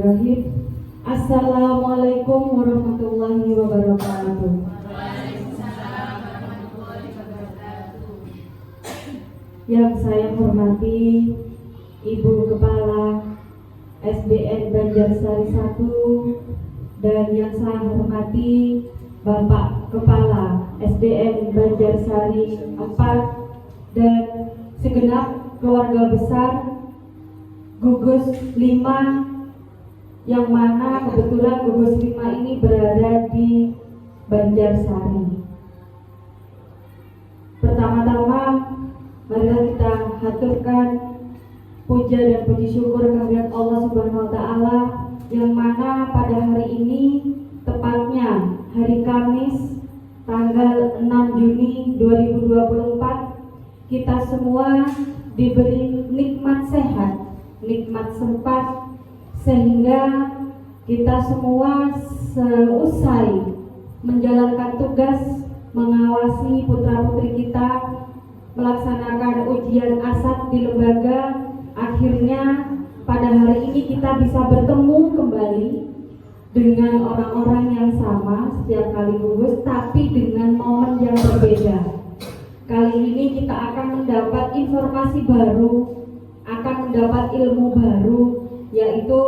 Bismillahirrahmanirrahim. Assalamualaikum warahmatullahi wabarakatuh. Yang saya hormati Ibu Kepala SBN Banjarsari 1 dan yang saya hormati Bapak Kepala SDN Banjarsari 4 dan segenap keluarga besar Gugus 5 yang mana kebetulan Gugus 5 ini berada di Banjarsari. Pertama-tama marilah kita haturkan puja dan puji syukur kehadirat Allah Subhanahu wa taala yang mana pada hari ini tepatnya hari Kamis tanggal 6 Juni 2024 kita semua diberi nikmat sehat, nikmat sempat sehingga kita semua seusai menjalankan tugas mengawasi putra-putri kita melaksanakan ujian ASAT di lembaga, akhirnya pada hari ini kita bisa bertemu kembali dengan orang-orang yang sama setiap kali gugus tapi dengan momen yang berbeda. Kali ini kita akan mendapat informasi baru, akan mendapat ilmu baru, yaitu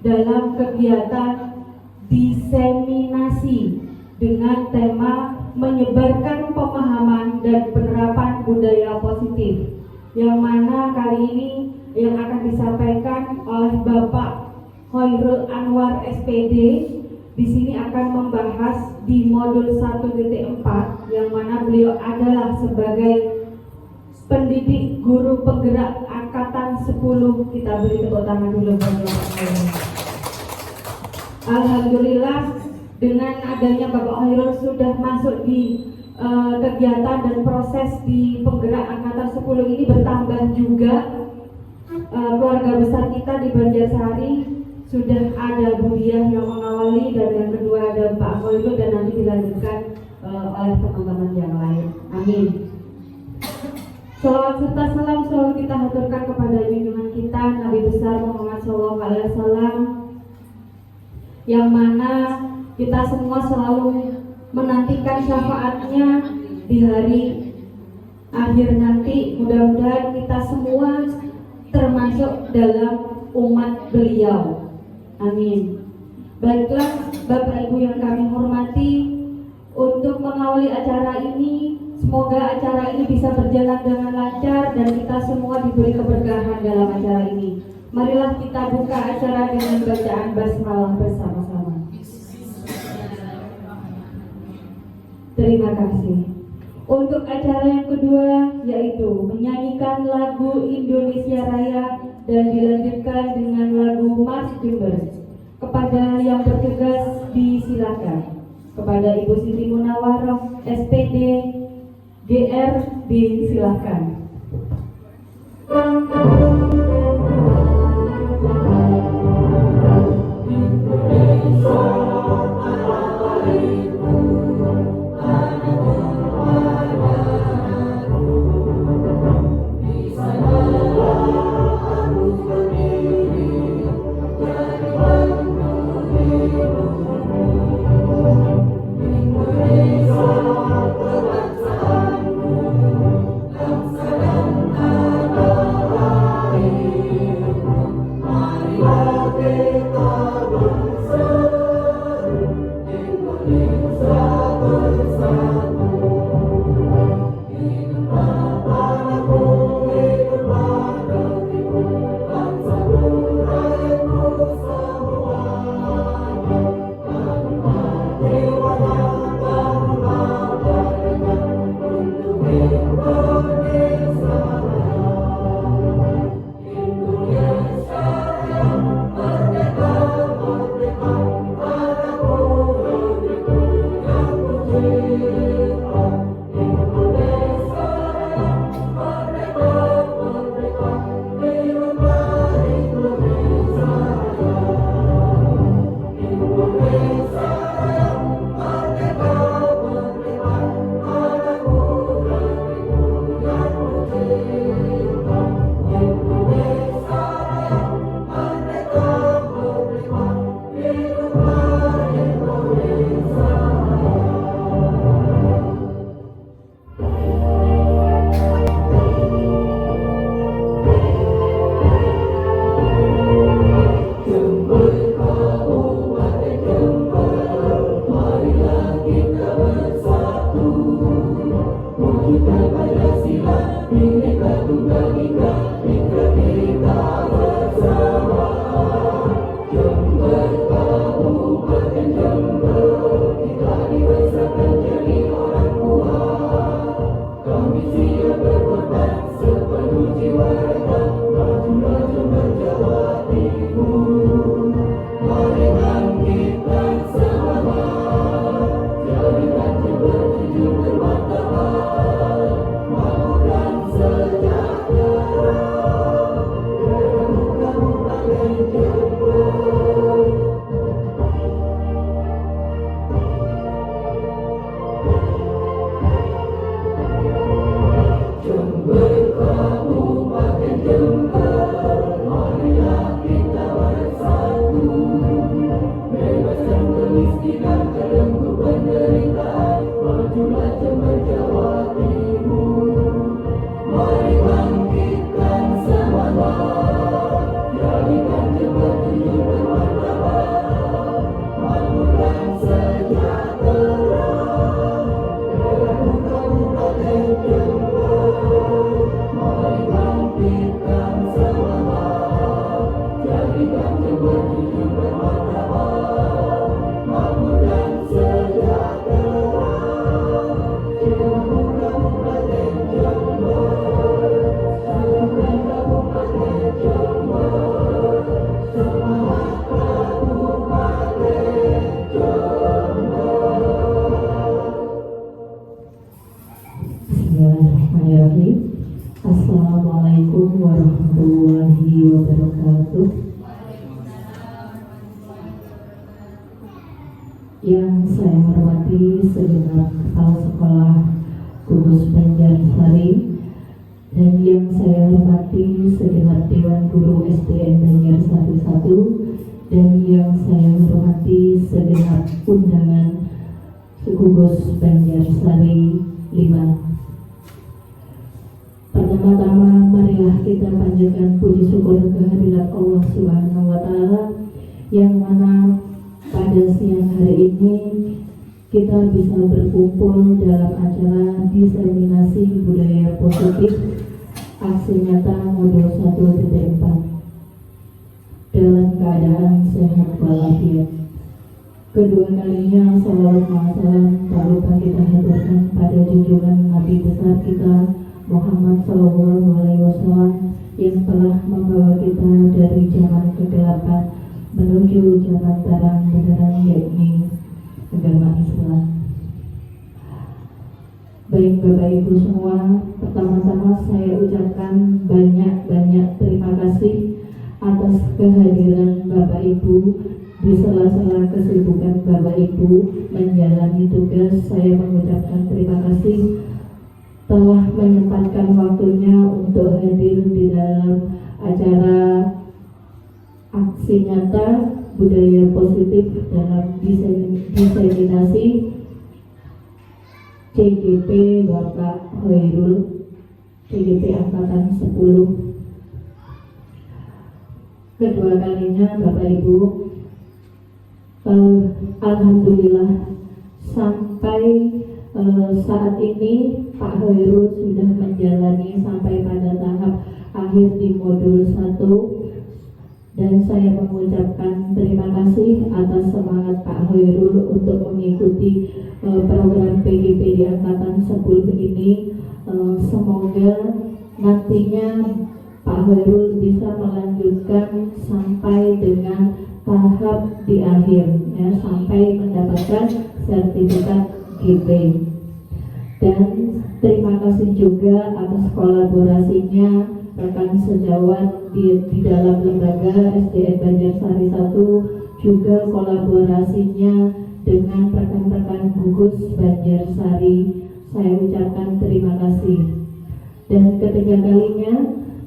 dalam kegiatan diseminasi dengan tema menyebarkan pemahaman dan penerapan budaya positif, yang mana kali ini yang akan disampaikan oleh Bapak Khairul Anwar SPD. Di sini akan membahas di modul 1.4 yang mana beliau adalah sebagai pendidik guru penggerak angkatan 10. Kita beri tepuk tangan dulu buat Bapak. Alhamdulillah dengan adanya Bapak Khairul sudah masuk di kegiatan dan proses di penggerak angkatan 10 ini bertambah juga keluarga besar kita di Banjarsari. Sudah ada Bu Diah yang mengawali dan yang kedua ada Pak Khairul dan nanti dilanjutkan oleh teman-teman yang lain. Amin. Salawat serta salam selalu kita haturkan kepada junjungan kita Nabi besar Muhammad SAW, yang mana kita semua selalu menantikan syafaatnya di hari akhir nanti. Mudah-mudahan kita semua termasuk dalam umat beliau. Amin. Baiklah Bapak Ibu yang kami hormati, untuk mengawali acara ini, semoga acara ini bisa berjalan dengan lancar dan kita semua diberi keberkahan dalam acara ini. Marilah kita buka acara dengan bacaan basmalah bersama-sama. Terima kasih. Untuk acara yang kedua yaitu menyanyikan lagu Indonesia Raya dan dilanjutkan dengan lagu Mars Jember. Kepada yang bertugas disilakan. Kepada Ibu Siti Munawaroh SPD GR disilakan. Salam Bismillahirrahmanirrahim. Assalamualaikum warahmatullahi wabarakatuh. Yang saya hormati segenap kepala sekolah Kudus Banjarsari dan yang saya hormati segenap Dewan Guru SDN Banjarsari 1 dan yang saya hormati segenap undangan Sekubus Banjarsari 5. Pertama-tama marilah kita panjatkan puji syukur kehadirat Allah Subhanahu wa Ta'ala yang mana pada siang hari ini kita bisa berkumpul dalam acara diseminasi budaya positif aksi nyata modul 1.4 dalam keadaan sehat walafiat. Kedua kalinya salawat salam tak lupa kita haturkan pada junjungan Nabi besar kita Muhammad SAW yang telah membawa kita dari zaman kegelapan menuju zaman terang benderang, yakni agama Islam. Baik Bapak Ibu semua, pertama-tama saya ucapkan banyak-banyak terima kasih atas kehadiran Bapak Ibu di sela-sela kesibukan Bapak Ibu menjalani tugas. Saya mengucapkan terima kasih telah menyempatkan waktunya untuk hadir di dalam acara aksi nyata budaya positif dalam diseminasi CGP Bapak Hoirul, CGP Angkatan 10. Kedua kalinya Bapak Ibu, alhamdulillah sampai saat ini Pak Hoirul sudah menjalani sampai pada tahap akhir di modul 1 dan saya mengucapkan terima kasih atas semangat Pak Hoirul untuk mengikuti program PGP di Angkatan 10 ini. Semoga nantinya Pak Hoirul bisa melanjutkan sampai dengan tahap di akhir ya, sampai mendapatkan sertifikat GP. Dan terima kasih juga atas kolaborasinya rekan sejawat di dalam lembaga SDN Banjarsari 1, juga kolaborasinya dengan rekan-rekan gugus Banjarsari. Saya ucapkan terima kasih. Dan ketiga kalinya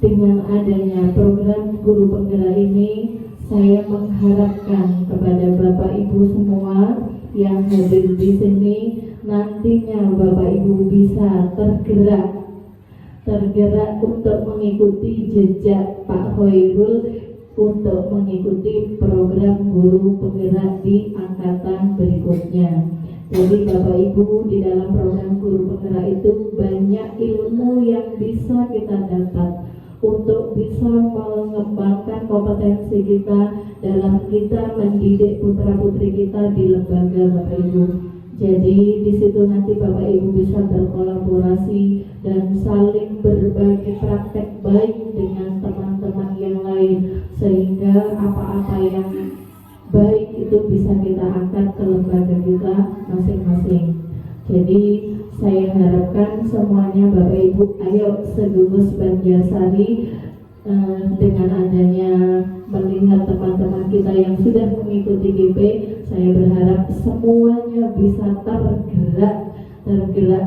dengan adanya program guru penggerak ini, saya mengharapkan kepada Bapak Ibu semua yang hadir di sini, nantinya Bapak Ibu bisa tergerak untuk mengikuti jejak Pak Hoirul untuk mengikuti program guru penggerak di angkatan berikutnya. Jadi Bapak Ibu, di dalam program guru penggerak itu banyak ilmu yang bisa kita dapat untuk bisa mengembangkan kompetensi kita dalam kita mendidik putra-putri kita di lembaga Bapak Ibu. Jadi di situ nanti Bapak Ibu bisa berkolaborasi dan saling berbagi praktek baik dengan teman-teman yang lain, sehingga apa-apa yang baik itu bisa kita angkat ke lembaga kita masing-masing. Jadi saya harapkan semuanya Bapak Ibu, ayo segugus Banjarsari dengan adanya melihat teman-teman kita yang sudah mengikuti GP, saya berharap semuanya bisa tergerak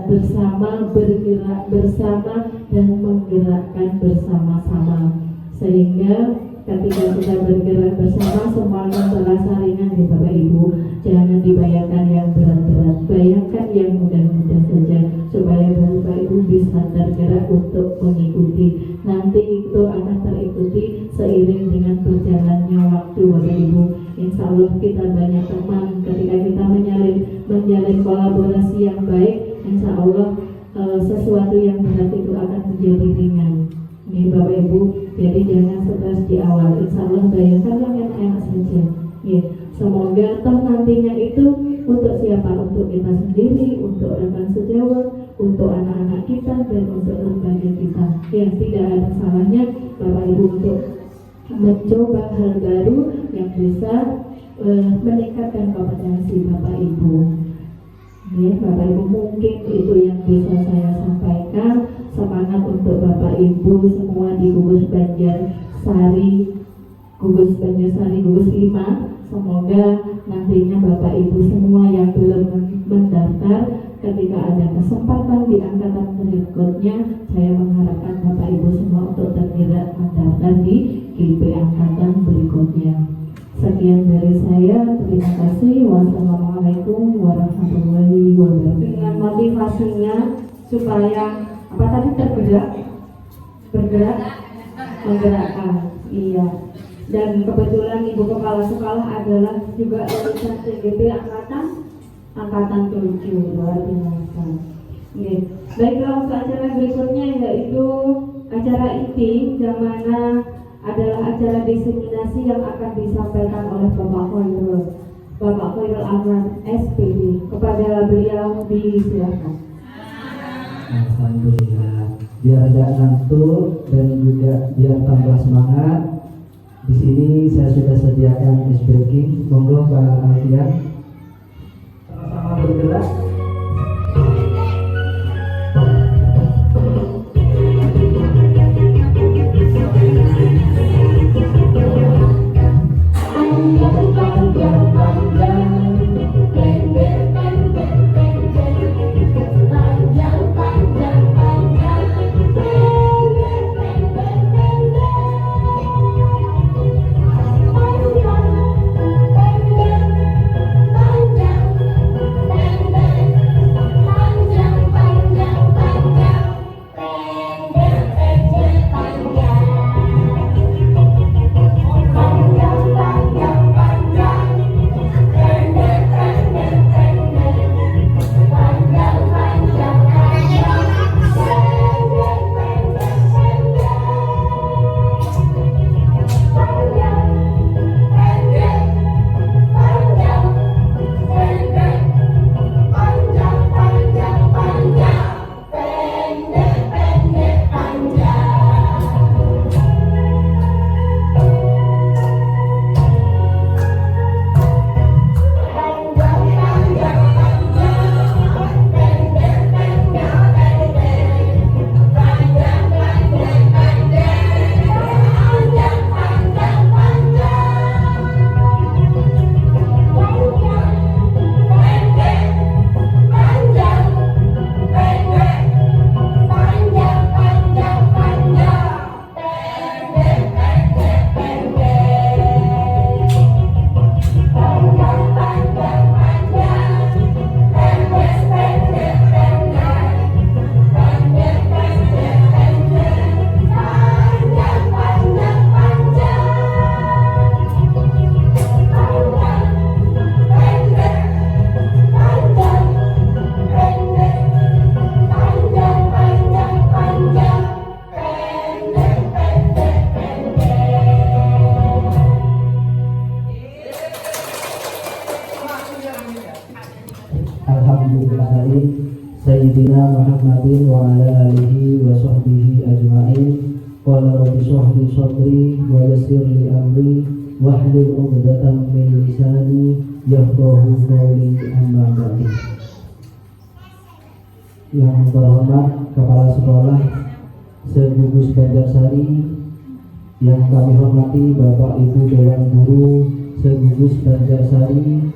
bersama, bergerak bersama dan menggerakkan bersama-sama, sehingga ketika kita bergerak bersama semuanya terasa ringan di Bapak Ibu. Jangan dibayangkan yang berat-berat, bayangkan yang mudah-mudah saja supaya Bapak Ibu bisa tergerak untuk mengikuti. Nanti itu akan terikuti seiring dengan berjalannya waktu Bapak Ibu. Insya Allah kita banyak teman, ketika kita menjalin kolaborasi yang baik, insya Allah sesuatu yang berat itu akan menjadi ringan. Ini Bapak Ibu, jadi jangan stres di awal. Insya Allah bayangkanlah kita sendiri, untuk rekan sejawat, untuk anak-anak kita, dan untuk lembaga kita. Yang tidak ada salahnya Bapak Ibu untuk mencoba hal baru yang bisa meningkatkan kompetensi Bapak Ibu. Ya, Bapak Ibu, mungkin itu yang bisa saya sampaikan. Semangat untuk Bapak Ibu semua di Gugus Banjarsari, Gugus 5. Semoga nantinya Bapak Ibu semua yang belum mendaftar, ketika ada kesempatan di angkatan berikutnya, saya mengharapkan Bapak Ibu semua untuk tergerak mendaftar di GP angkatan berikutnya. Sekian dari saya, terima kasih. Wassalamualaikum warahmatullahi wabarakatuh. Dengan motivasinya supaya apa tadi menggerakkan, iya. Dan kebetulan Ibu Kepala Sekolah adalah juga lulusan CGP angkatan 7, luar biasa. Oke. Baiklah, untuk acara berikutnya yaitu acara inti, yang mana adalah acara diseminasi yang akan disampaikan oleh Bapak Khairul Anwar SPD. Kepada beliau disilakan. Alhamdulillah, biar tidak ngantuk dan juga biar tambah semangat. Di sini saya sudah sediakan ice breaking. Monggo Pak Alfian, sama-sama bergerak. Sayyidina Muhammadin wa ala alihi wa sahbihi ajma'in. Qala rabbi shrah li sadri wa yassir li amri wahlul 'uqdatam min lisani yafqahu qawli, amma ba'du. Yang terhormat Kepala Sekolah Se-Gugus Banjarsari, yang kami hormati Bapak Ibu Dewan Guru Se-Gugus Banjarsari,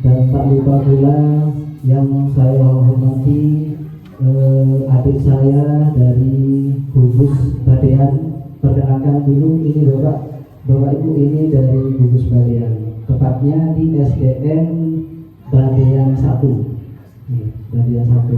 dan tak lupa pula yang saya hormati adik saya dari Gugus Badean. Perkenalkan dulu, ini Bapak Ibu, ini dari Gugus Badean, tepatnya di SDN Badean 1. Badean 1.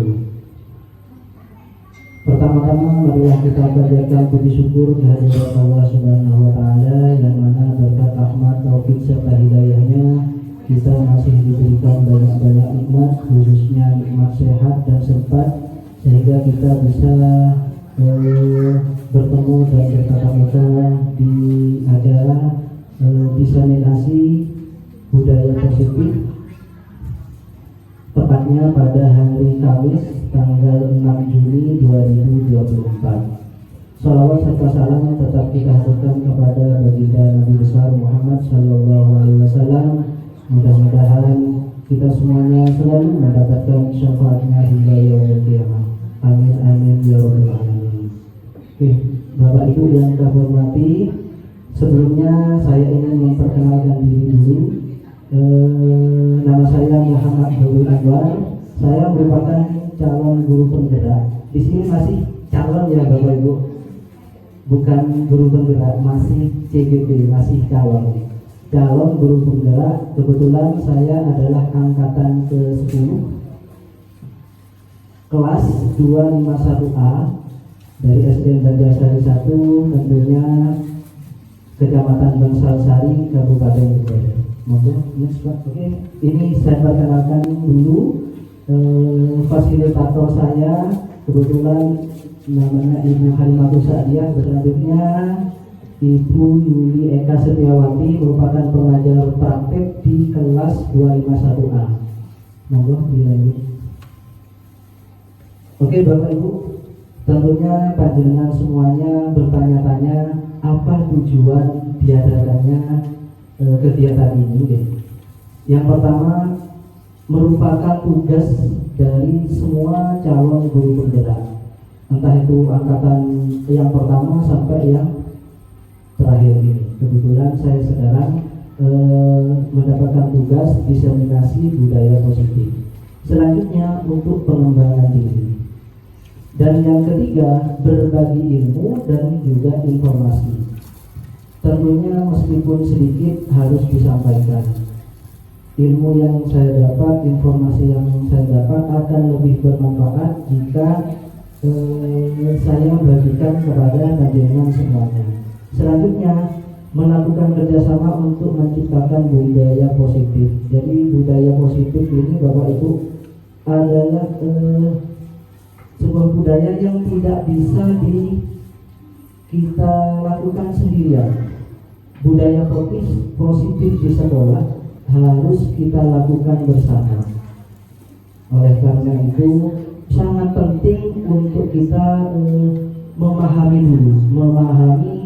Pertama-tama marilah kita panjatkan puji syukur kehadirat Allah Subhanahu wa Ta'ala, yang mana berkat rahmat, taufik serta hidayahnya kita masih diberikan banyak-banyak nikmat, khususnya nikmat sehat dan sempat, sehingga kita bisa bertemu dan bertatap muka di acara diseminasi budaya positif tepatnya pada hari Kamis tanggal 6 Juli 2024. Salawat serta salam tetap kita haturkan kepada baginda Nabi besar Muhammad Sallallahu Alaihi Wasallam. Mudah-mudahan kita semuanya selalu mendapatkan syafaatnya hingga yaumul qiyamah. Amin amin ya rabbal alamin. Oke, Bapak Ibu yang saya hormati, sebelumnya saya ingin memperkenalkan diri dulu. Nama saya Muhammad Habibul Anwar. Saya merupakan calon guru penggerak. Di sini masih calon ya Bapak Ibu, bukan guru penggerak, masih CGP, masih calon guru penggerak. Kebetulan saya adalah angkatan ke-10 kelas 251A dari SDN Banjarsari 1, tentunya Kecamatan Bangsal Sari, Kabupaten Bogor. Monggo, next Pak. Oke, ini saya perkenalkan dulu fasilitator saya, kebetulan namanya Ibu Halimatus Sa'diyah. Selanjutnya Ibu Yuli Eka Setiawati, merupakan pengajar praktek di kelas 251A. Monggo dilanjut. Oke Bapak Ibu, tentunya panjenengan semuanya bertanya-tanya apa tujuan diadakannya kegiatan ini. Yang pertama, merupakan tugas dari semua calon guru penggerak, entah itu angkatan yang pertama sampai yang terakhir ini. Kebetulan saya sekarang mendapatkan tugas diseminasi budaya positif. Selanjutnya untuk pengembangan diri. Dan yang ketiga, berbagi ilmu dan juga informasi. Tentunya meskipun sedikit harus disampaikan. Ilmu yang saya dapat, informasi yang saya dapat akan lebih bermanfaat jika saya bagikan kepada panjenengan semuanya. Selanjutnya, melakukan kerjasama untuk menciptakan budaya positif. Jadi budaya positif ini Bapak Ibu adalah sebuah budaya yang tidak bisa kita lakukan sendirian. Budaya positif di sekolah harus kita lakukan bersama. Oleh karena itu sangat penting untuk kita memahami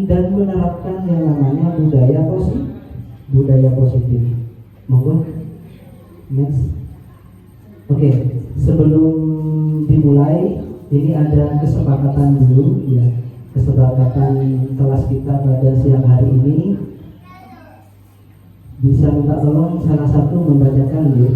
dan menerapkan yang namanya budaya positif. Monggo next. Oke, sebelum dimulai ini ada kesepakatan dulu ya. Kesepakatan kelas kita pada siang hari ini, bisa minta tolong salah satu membacakan ya.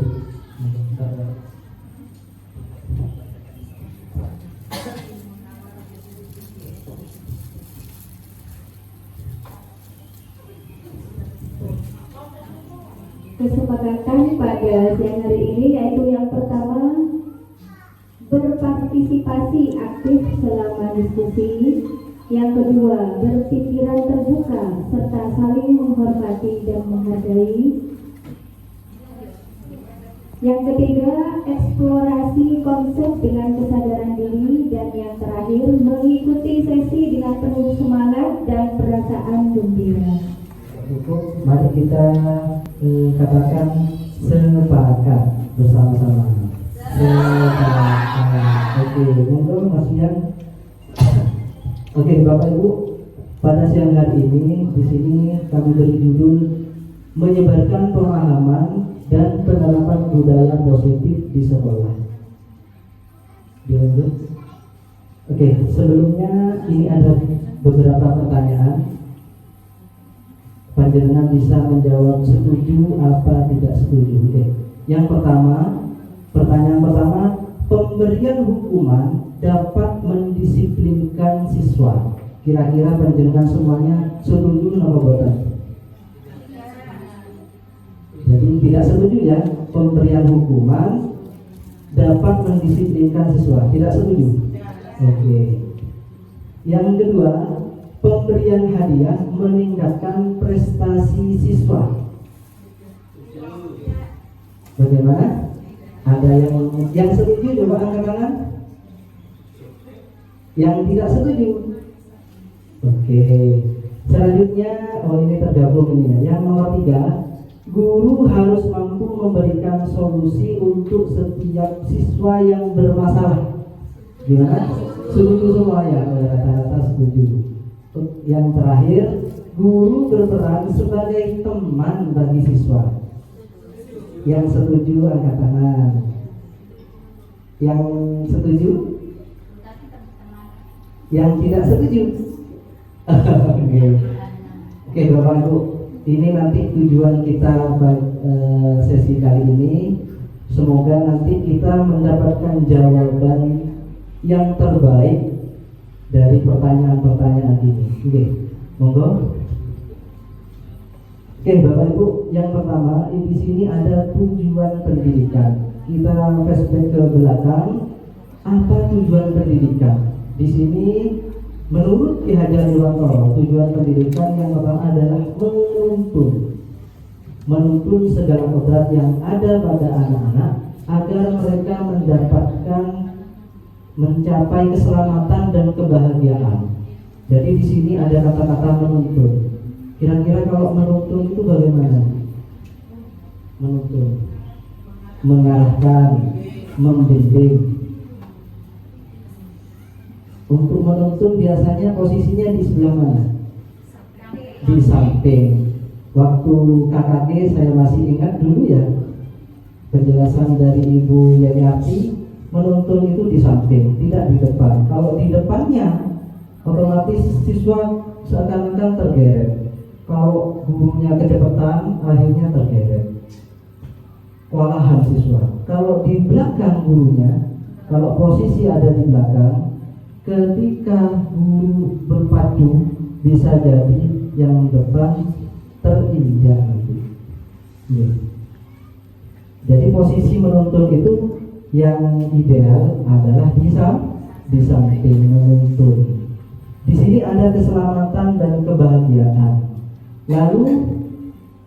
Kesepakatan pada siang hari ini yaitu yang pertama, berpartisipasi aktif selama diskusi. Yang kedua, berpikiran terbuka serta saling menghormati dan menghargai. Yang ketiga, eksplorasi konsep dengan kesadaran diri. Dan yang terakhir, mengikuti sesi dengan penuh semangat dan perasaan gembira. Cukup, mari kita katakan sepakat bersama-sama. Sepakat. Oke, monggo Mas Ian. Oke, Bapak Ibu, pada siang hari ini di sini kami beri judul menyebarkan pemahaman dan penerapan budaya positif di sekolah. Dilanjut. Oke, sebelumnya ini ada beberapa pertanyaan. Panjenengan bisa menjawab setuju apa tidak setuju. Oke. Yang pertama, pertanyaan pertama, pemberian hukuman dapat mendisiplinkan siswa. Kira-kira panjenengan semuanya setuju atau boten? Jadi tidak setuju ya, pemberian hukuman dapat mendisiplinkan siswa. Tidak setuju? Oke. Yang kedua, pemberian hadiah meningkatkan prestasi siswa. Bagaimana? Ada yang setuju, coba angkat tangan. Yang tidak setuju. Oke. Selanjutnya, ini tergabung ini ya. Yang nomor 3, Guru harus mampu memberikan solusi untuk setiap siswa yang bermasalah. Gimana? Setuju semua ya? Rata-rata setuju. Yang terakhir, guru berperan sebagai teman bagi siswa. Yang setuju angkat tangan. Yang setuju? Yang tidak setuju? Oke, Bapak Ibu, ini nanti tujuan kita sesi kali ini. Semoga nanti kita mendapatkan jawaban yang terbaik dari pertanyaan-pertanyaan ini. Oke, monggo. Oke, Bapak Ibu, yang pertama di sini ada tujuan pendidikan. Kita flashback ke belakang. Apa tujuan pendidikan? Di sini menurut Ki Hajar Dewantara, tujuan pendidikan yang pertama adalah menuntun segala kodrat yang ada pada anak-anak agar mereka mendapatkan mencapai keselamatan dan kebahagiaan. Jadi di sini ada kata-kata menuntun. Kira-kira kalau menuntun itu bagaimana? Menuntun, mengarahkan, membimbing. Untuk menuntun biasanya posisinya di sebelah mana? Di samping. Waktu KKG saya masih ingat dulu ya, penjelasan dari Ibu Yayati, menuntun itu di samping, tidak di depan. Kalau di depannya, otomatis siswa seakan-akan tergeret. Kalau gurunya kecepatan, akhirnya tergeret, kewalahan siswa. Kalau di belakang gurunya, kalau posisi ada di belakang, ketika guru berpacu, bisa jadi yang depan terinjak nanti. Ya. Jadi posisi menuntun itu yang ideal adalah di samping menuntun. Di sini ada keselamatan dan kebahagiaan. Lalu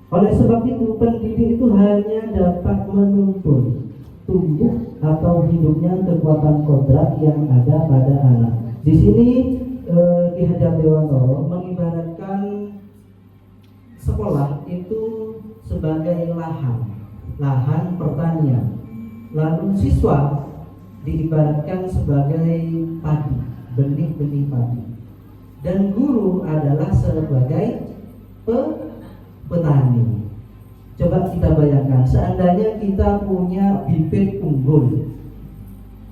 oleh sebab itu pendidik itu hanya dapat menuntun tumbuh atau hidupnya kekuatan kodrat yang ada pada anak. Di sini Ki Hajar Dewantara mengibaratkan sekolah itu sebagai lahan pertanian. Lalu siswa diibaratkan sebagai padi, benih-benih padi. Dan guru adalah sebagai petani. Coba kita bayangkan, seandainya kita punya bibit unggul,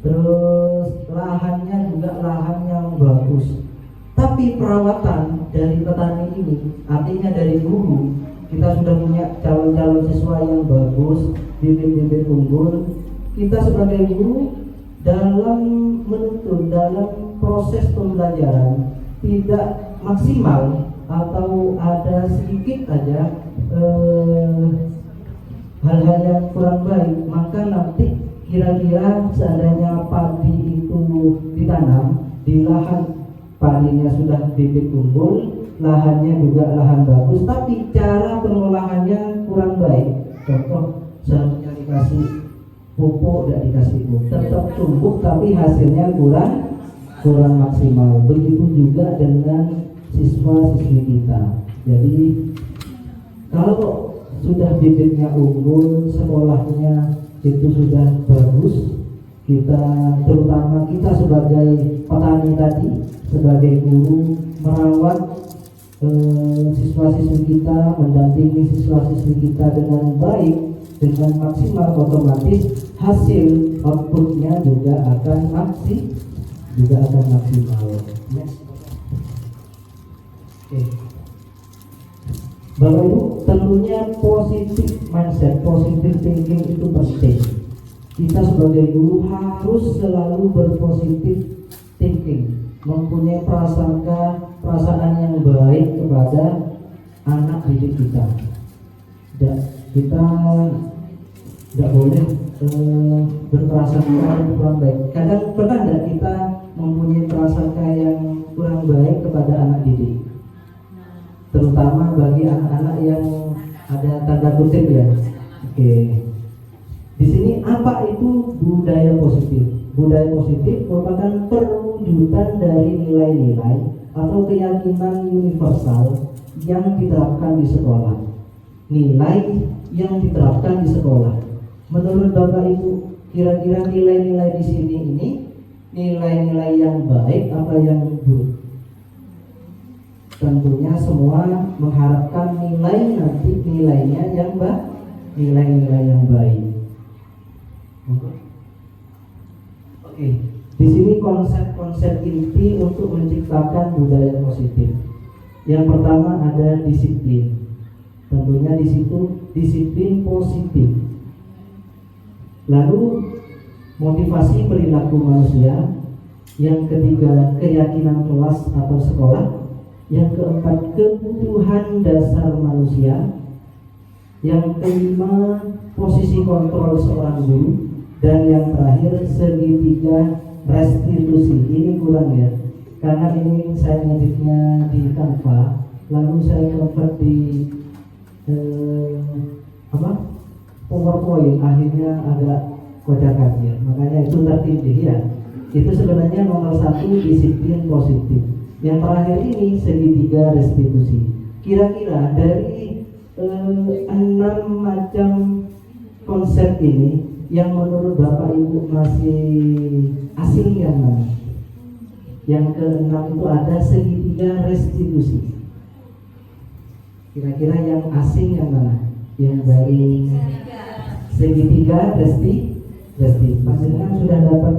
terus lahannya juga lahan yang bagus, tapi perawatan dari petani ini, artinya dari guru, kita sudah punya calon-calon siswa yang bagus, bibit-bibit unggul. Kita sebagai guru dalam menuntun, dalam proses pembelajaran tidak maksimal atau ada sedikit aja hal-hal yang kurang baik, maka nanti kira-kira seandainya padi itu ditanam di lahan padinya sudah bibit unggul, lahannya juga lahan bagus, tapi cara pengolahannya kurang baik. Contoh, seharusnya dikasih pupuk, tidak dikasih pupuk, tetap tumbuh tapi hasilnya kurang maksimal. Begitu juga dengan siswa-siswi kita. Jadi kalau sudah bibitnya unggul, sekolahnya itu sudah bagus, kita terutama kita sebagai petani tadi, sebagai guru merawat siswa-siswi kita, mendampingi siswa-siswi kita dengan baik, dengan maksimal, otomatis hasil outputnya juga akan maksimal. Next. Oke. Bapak Ibu, tentunya positif mindset, positif thinking itu penting. Kita sebagai guru harus selalu berpositif thinking, mempunyai perasaan yang baik kepada anak didik kita. Dan kita tidak boleh berprasangka yang kurang baik. Kadang pernah tidak kita mempunyai prasangka yang kurang baik kepada anak didik, terutama bagi anak-anak yang ada tanda kutip ya. Oke. Di sini apa itu budaya positif? Budaya positif merupakan perwujudan dari nilai-nilai atau keyakinan universal yang diterapkan di sekolah. nilai yang diterapkan di sekolah. Menurut Bapak Ibu, kira-kira nilai-nilai di sini ini nilai-nilai yang baik apa yang buruk? Tentunya semua mengharapkan nilai nanti nilainya yang baik, nilai-nilai yang baik. Oke, di sini konsep-konsep inti untuk menciptakan budaya positif. Yang pertama ada disiplin. Tentunya di situ disiplin positif. Lalu motivasi perilaku manusia. Yang ketiga keyakinan kelas atau sekolah. Yang keempat kebutuhan dasar manusia. Yang kelima posisi kontrol seorang guru. Dan yang terakhir segitiga restitusi. Ini kurang ya, karena ini saya ngeditnya di Canva, lalu saya convert di PowerPoint, akhirnya agak kocakan ya, makanya itu tertib ya. Itu sebenarnya nomor 1 disiplin positif. Yang terakhir ini segitiga restitusi. Kira-kira dari 6 macam konsep ini yang menurut Bapak Ibu masih asing yang mana? Yang ke-6 itu ada segitiga restitusi. Kira-kira yang asing yang mana? Yang dari segitiga restitusi. Panjenengan sudah dapat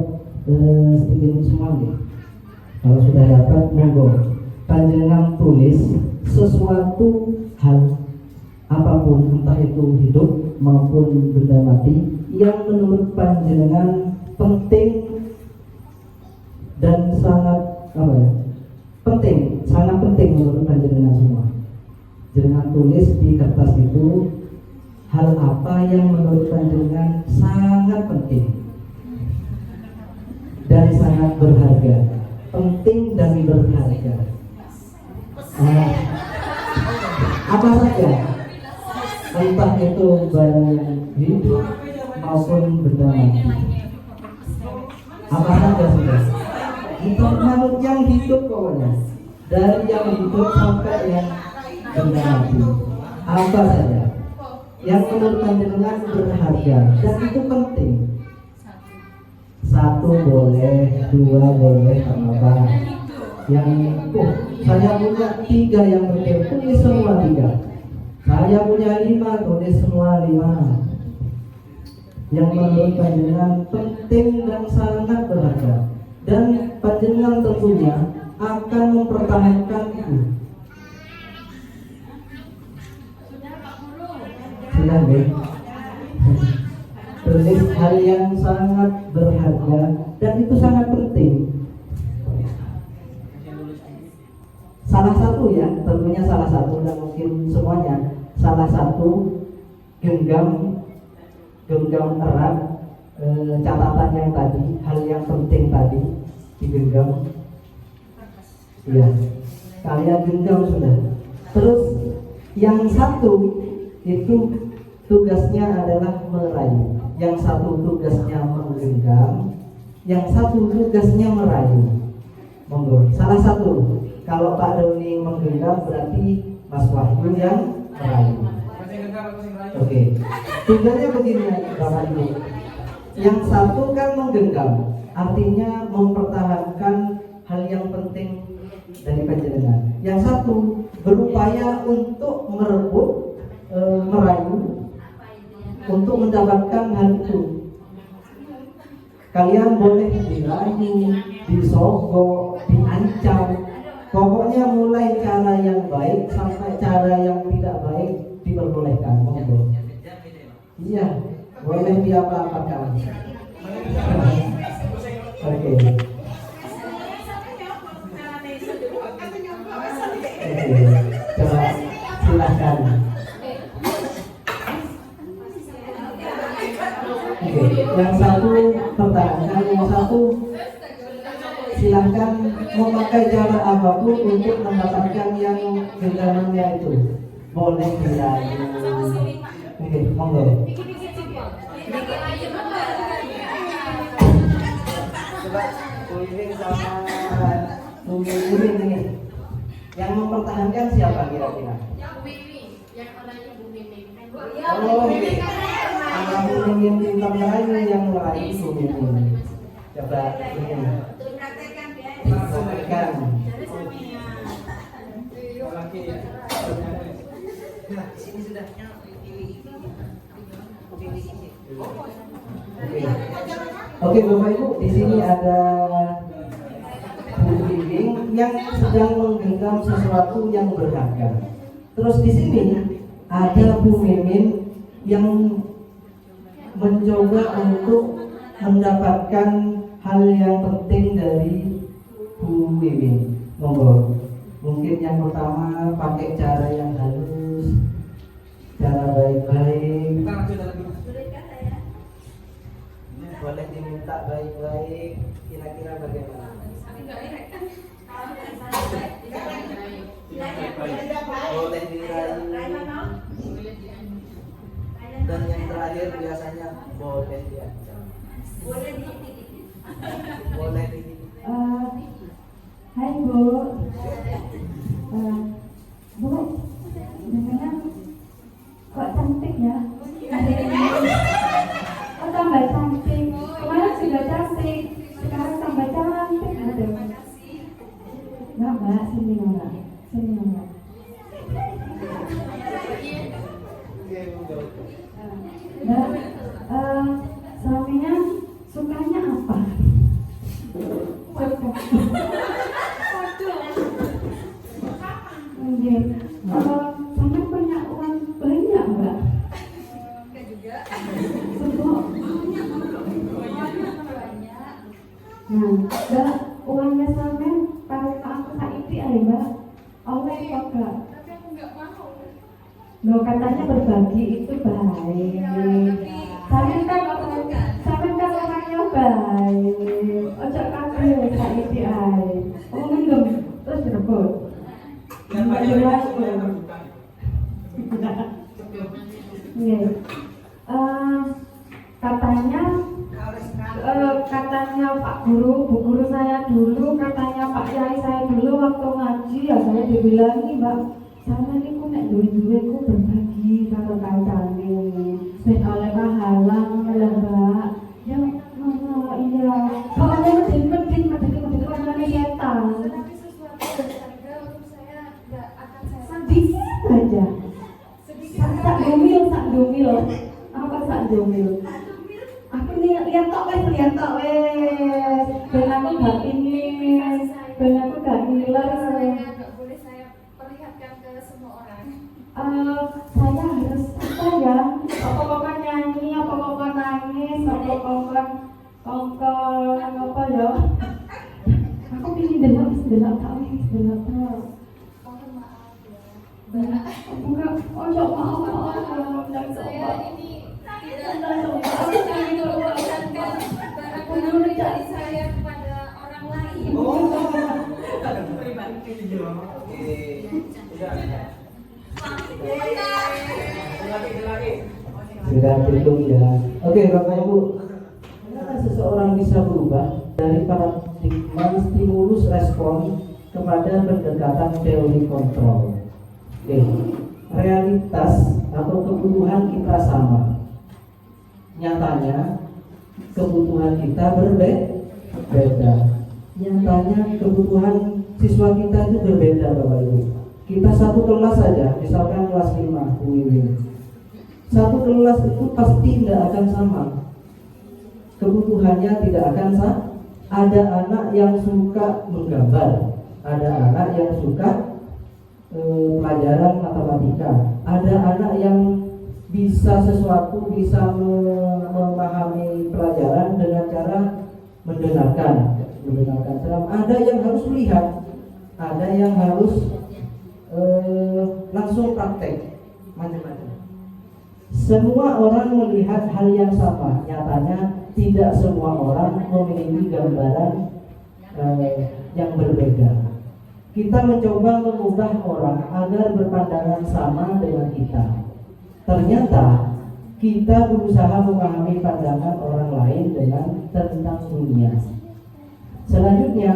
stiker semua ya? Kalau sudah dapat, monggo panjenengan tulis sesuatu hal apapun, entah itu hidup maupun benda mati, yang menurut panjenengan penting dan sangat sangat penting menurut panjenengan semua. Jangan tulis di kertas itu hal apa yang menurut panjenengan sangat penting dan sangat berharga. Penting dan berharga. Apa saja? Entah itu barang yang hidup maupun benda mati. Apa saja sudah? Itu makhluk yang hidup pokoknya. Dari yang hidup sampai yang benda mati. Apa saja yang menurut panjenengan berharga dan itu penting. 1 boleh, 2 boleh, apa? Yang saya punya 3 yang penting, tulis semua 3. Saya punya 5, tulis semua 5. Yang menurut panjenengan penting dan sangat berharga, dan panjenengan tentunya akan mempertahankan itu. Senang deh. Tulis hal yang sangat berharga dan itu sangat penting. Salah satu ya, tentunya salah satu dan mungkin semuanya. Salah satu genggam erat catatan yang tadi, hal yang penting tadi digenggam. Ya, kalian genggam sudah. Terus yang satu itu tugasnya adalah merayu. Yang satu tugasnya menggenggam, yang satu tugasnya merayu. Monggo, salah satu. Kalau Pak Doni menggenggam berarti Mas Wahyu yang merayu. Oke. Tugasnya begini Bapak Ibu. Yang satu kan menggenggam, artinya mempertahankan hal yang penting dari panjenengan. Yang satu berupaya untuk merebut, merayu, untuk mendapatkan hal itu. Kalian boleh dirayu, disogok, diancam. Pokoknya mulai cara yang baik sampai cara yang tidak baik diperbolehkan. Monggo. Iya, boleh diapa-apakan. Oke. Coba silakan. Yang satu pertahankan, yang satu silahkan memakai cara apapun untuk mendapatkan yang genggamannya itu. Boleh dirayu. Oke, monggo. Coba Wiwin sama Wiwin ini. Yang mempertahankan siapa kira-kira? Yang Wiwin, yang orangnya Bu Mimi. Oh, aku ingin bintang lain yang lain ini. Coba ini. Praktekkan. Oke, Bapak Ibu, di sini ada Bu Bimbing yang sedang menggenggam sesuatu yang berharga. Terus di sini ada Bu Mimin yang mencoba untuk mendapatkan hal yang penting dari Bu Mimin. Monggo. Mungkin yang pertama pakai cara yang halus, cara baik-baik. Boleh diminta baik-baik. Kira-kira bagaimana? Boleh dirayu. Dan yang terakhir biasanya boleh diancam. Boleh di. Hai Bu. Bu, dengarnya kok cantik ya? Oh, tambah cantik. Kemarin sudah cantik, sekarang tambah cantik. Aduh. Mbak, sini Mbak. Sini Mbak. Mbak, suaminya sukanya apa? Mungkin sama punya uang banyak Mbak? Sebab nah, Mbak, uangnya sama taruh ke aku saiki aja Mbak. Oleh kok Mbak? Tapi aku nggak mau. Loh, katanya berbagi itu baik. Sampai kan orangnya baik. Ojo kabeh saiki ae. Oh, minum terus direbut. Enggak jelas. Iya. Katanya Pak Guru, Bu Guru saya dulu, katanya Pak Yai saya dulu waktu ngaji ya saya dibilangi Mbak, sama ini ku nek duwe-duwe ku berbagi karo kancane, ben oleh pahala oleh Mbak. Ya ngono iya. Kok oleh medit kancane setan. Tapi sesuatu yang berharga untuk saya nggak akan saya Sedikit aja. Sak dumil. Apa sak dumil? Aku lihat tok wes. Ben aku gak ngiler. saya nggak boleh saya perlihatkan ke semua orang. Saya harus apa ya? Apa nyanyi, apa nangis, apa ya? Aku pilih delok tok. Mohon maaf ya. Bukan, ojo maaf. Saya ini tidak mewariskan barang pribadi saya kepada orang lain. Sudah cukup ya. Oke, Bapak Ibu. Kenapa seseorang bisa berubah dari paradigma stimulus respon kepada pendekatan teori kontrol? Oke, realitas atau kebutuhan kita sama. Nyatanya kebutuhan kita berbeda. Nyatanya kebutuhan siswa kita itu berbeda, Bapak Ibu. Kita satu kelas saja, misalkan kelas 5, Bu Wiwin. Satu kelas itu pasti tidak akan sama. Kebutuhannya tidak akan sama. Ada anak yang suka menggambar, ada anak yang suka pelajaran matematika, ada anak yang bisa sesuatu, bisa memahami pelajaran dengan cara mendengarkan ceramah. Ada yang harus melihat, ada yang harus langsung praktek, macam-macam. Semua orang melihat hal yang sama, nyatanya tidak semua orang memiliki gambaran yang berbeda. Kita mencoba mengubah orang agar berpandangan sama dengan kita. Ternyata kita berusaha memahami pandangan orang lain tentang dunia. Selanjutnya,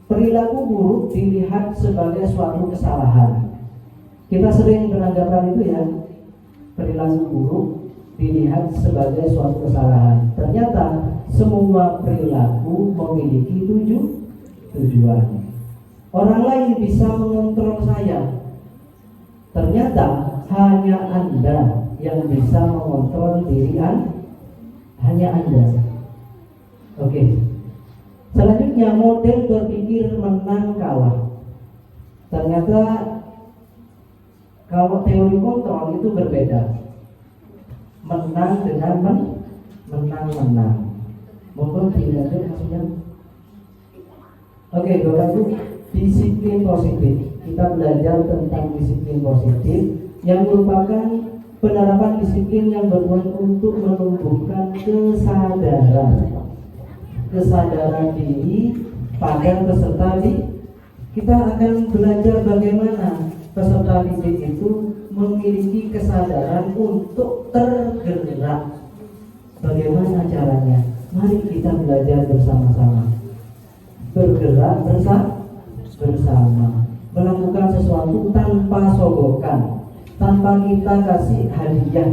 perilaku buruk dilihat sebagai suatu kesalahan. Kita sering beranggapan itu ya. perilaku buruk dilihat sebagai suatu kesalahan. Ternyata semua perilaku memiliki tujuan. Orang lain bisa mengontrol saya. Ternyata hanya Anda yang bisa mengontrol diri Anda. Hanya Anda. Oke. Selanjutnya model berpikir menang kalah. Ternyata kalau teori kontrol itu berbeda. Menang dengan menang. Monggo dilanjut maksudnya. Oke, Bapak Ibu, disiplin positif. Kita belajar tentang disiplin positif yang merupakan penerapan disiplin yang bertujuan untuk menumbuhkan kesadaran diri pada peserta didik. Kita akan belajar bagaimana peserta didik itu memiliki kesadaran untuk tergerak. Bagaimana caranya? Mari kita belajar bersama-sama. Bergerak bersama, melakukan sesuatu tanpa sogokan, tanpa kita kasih hadiah,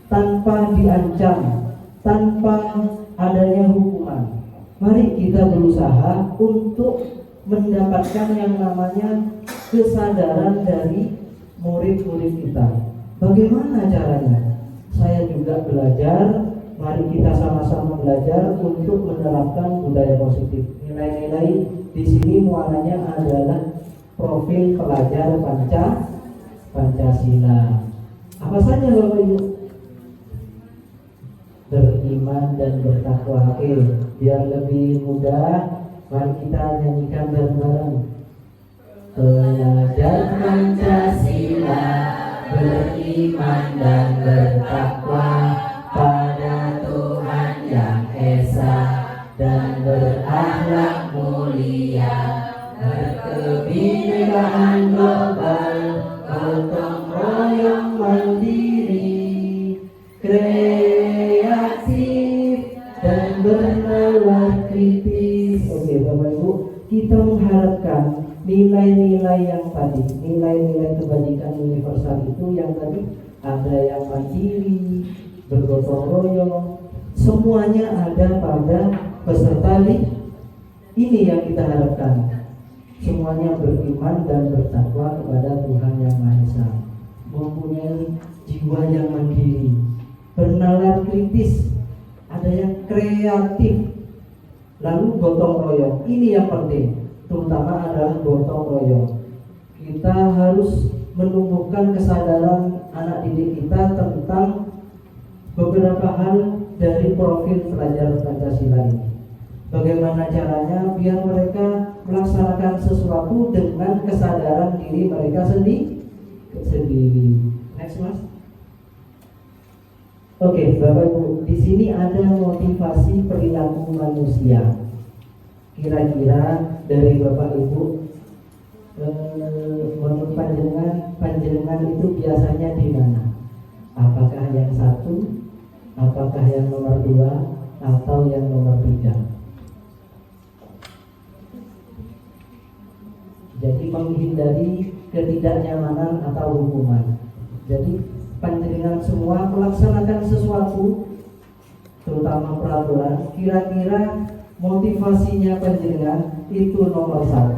tanpa diancam, tanpa adanya hukuman. Mari kita berusaha untuk mendapatkan yang namanya kesadaran dari murid-murid kita. Bagaimana caranya? Saya juga belajar. Mari kita sama-sama belajar untuk menerapkan budaya positif. Nilai-nilai di sini muaranya adalah profil pelajar Pancasila. Apa saja Bapak Ibu? Beriman dan bertakwa. Oke, biar lebih mudah, mari kita nyanyikan bareng-bareng. Pelajar Pancasila, beriman dan bertakwa pada Tuhan yang Esa, dan berakhlak mulia, berkebinekaan global, gotong royong mandiri, kreatif dan bernalar kritis. Oke Bapak Ibu, kita mengharapkan nilai-nilai yang tadi, nilai-nilai kebajikan universal itu yang tadi, ada yang mandiri, bergotong royong, semuanya ada pada peserta ini yang kita harapkan. Semuanya beriman dan bertakwa kepada Tuhan Yang Maha Esa, mempunyai jiwa yang mandiri, bernalar kritis, ada yang kreatif, lalu gotong royong. Ini yang penting, terutama adalah gotong royong. Kita harus menumbuhkan kesadaran anak didik kita tentang beberapa hal dari profil pelajar Pancasila ini. Bagaimana caranya biar mereka melaksanakan sesuatu dengan kesadaran diri mereka sendiri. Next Mas. Oke, Bapak Ibu, di sini ada motivasi perilaku manusia. Kira-kira dari Bapak Ibu, menurut panjenengan itu biasanya di mana? Apakah yang satu? Apakah yang nomor 2 atau yang nomor 3? Jadi menghindari ketidaknyamanan atau hukuman. Jadi panjenengan semua melaksanakan sesuatu, terutama peraturan, kira-kira motivasinya panjenengan itu nomor 1,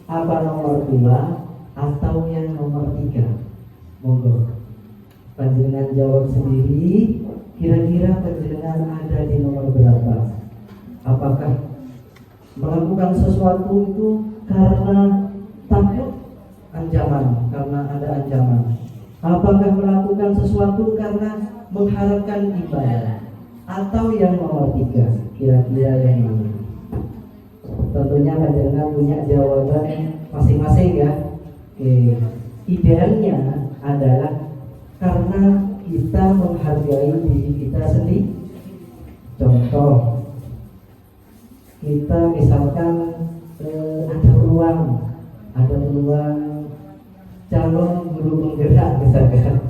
apa nomor 2, atau yang nomor 3? Monggo panjenengan jawab sendiri. Kira-kira panjenengan ada di nomor berapa? Apakah melakukan sesuatu itu karena takut ancaman, karena ada ancaman? Apakah melakukan sesuatu karena mengharapkan ibadah? Atau yang nomor 3? Kira-kira yang mana? Tentunya panjenengan punya jawaban masing-masing ya. Oke. Idealnya adalah karena kita menghargai diri kita sendiri. Contoh, kita misalkan ada peluang calon guru penggerak misalkan.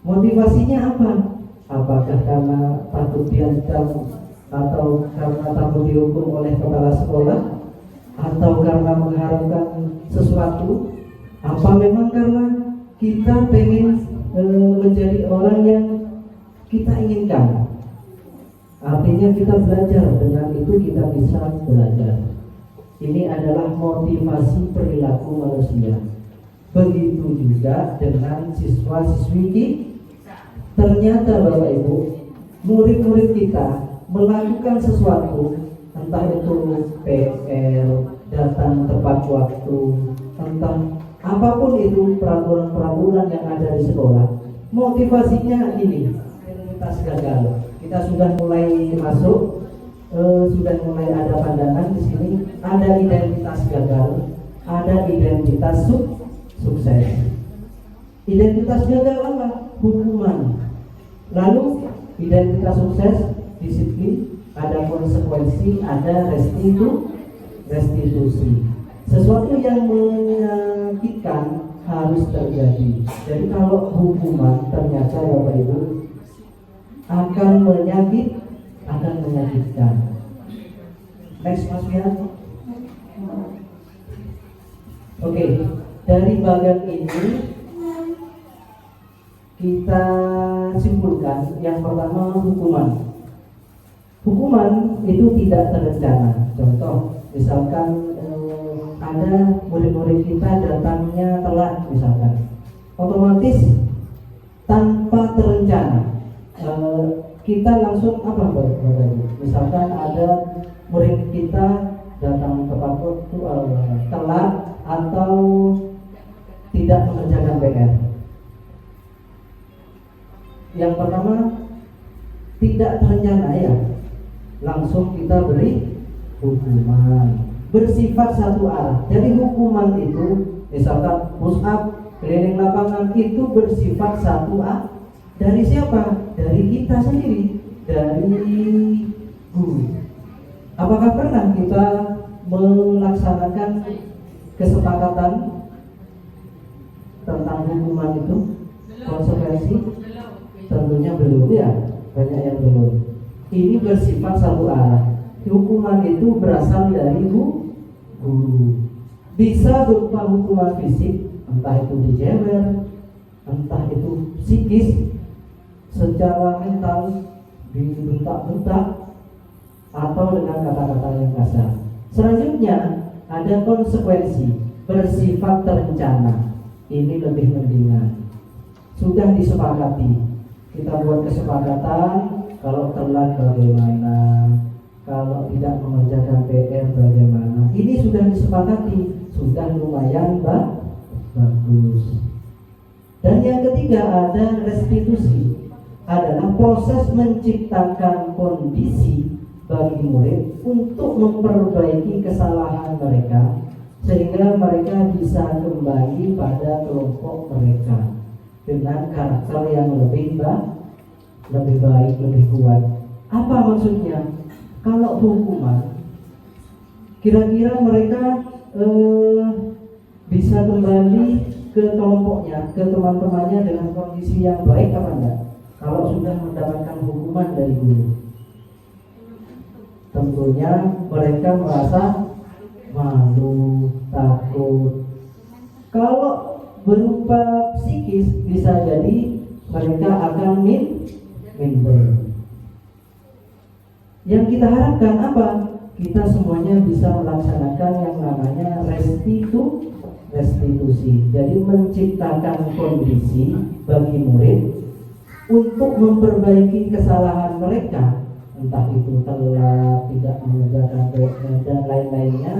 Motivasinya apa? Apakah karena takut diancam atau karena takut dihukum oleh kepala sekolah, atau karena mengharapkan sesuatu? Apa memang karena kita pengen menjadi orang yang kita inginkan. Artinya kita belajar, dengan itu kita bisa belajar. Ini adalah motivasi perilaku manusia. Begitu juga dengan siswa-siswi kita. Ternyata Bapak Ibu, murid-murid kita melakukan sesuatu, entah itu PR, datang tepat waktu, entah apapun itu peraturan-peraturan yang ada di sekolah, motivasinya ini, identitas gagal. Kita sudah mulai masuk, sudah mulai ada pandangan di sini, ada identitas gagal, ada identitas sukses. Identitas gagal apa? Hukuman. Lalu identitas sukses, disiplin, ada konsekuensi, ada restitusi. Sesuatu yang menyakitkan harus terjadi. Jadi kalau hukuman ternyata Bapak Ibu akan menyakitkan. Next Mas Fian. Oke, dari bagian ini kita simpulkan yang pertama hukuman. Hukuman itu tidak terencana. Contoh, misalkan ada murid-murid kita datangnya telat misalkan, otomatis tanpa terencana kita langsung apa Bapak? Misalkan ada murid kita datang tepat waktu, telat atau tidak mengerjakan PR. Yang pertama tidak terencana ya, langsung kita beri hukuman bersifat satu arah. Jadi hukuman itu misalkan push up, keliling lapangan itu bersifat satu arah. Dari siapa? Dari kita sendiri, dari guru. Apakah pernah kita melaksanakan kesepakatan tentang hukuman itu? Konsekuensi? Tentunya belum ya, banyak yang belum. Ini bersifat satu arah. Hukuman itu berasal dari guru. Bisa berupa hukuman fisik, entah itu dijewer, entah itu psikis, secara mental dibentak-bentak, atau dengan kata-kata yang kasar. Selanjutnya ada konsekuensi bersifat terencana. Ini lebih mendingan. Sudah disepakati. Kita buat kesepakatan, kalau telat bagaimana, kalau tidak mengerjakan PR bagaimana. Ini sudah disepakati, sudah lumayan bagus. Dan yang ketiga ada restitusi, adalah proses menciptakan kondisi bagi murid untuk memperbaiki kesalahan mereka sehingga mereka bisa kembali pada kelompok mereka dengan karakter yang lebih baik, lebih kuat. Apa maksudnya? Kalau hukuman, kira-kira mereka bisa kembali ke kelompoknya, ke teman-temannya dengan kondisi yang baik apa enggak? Kalau sudah mendapatkan hukuman dari guru, tentunya mereka merasa malu, takut. Kalau berupa psikis, bisa jadi mereka akan minder. Yang kita harapkan apa? Kita semuanya bisa melaksanakan yang namanya restitusi. Jadi menciptakan kondisi bagi murid untuk memperbaiki kesalahan mereka, entah itu telat, tidak mengerjakan PR dan lain-lainnya,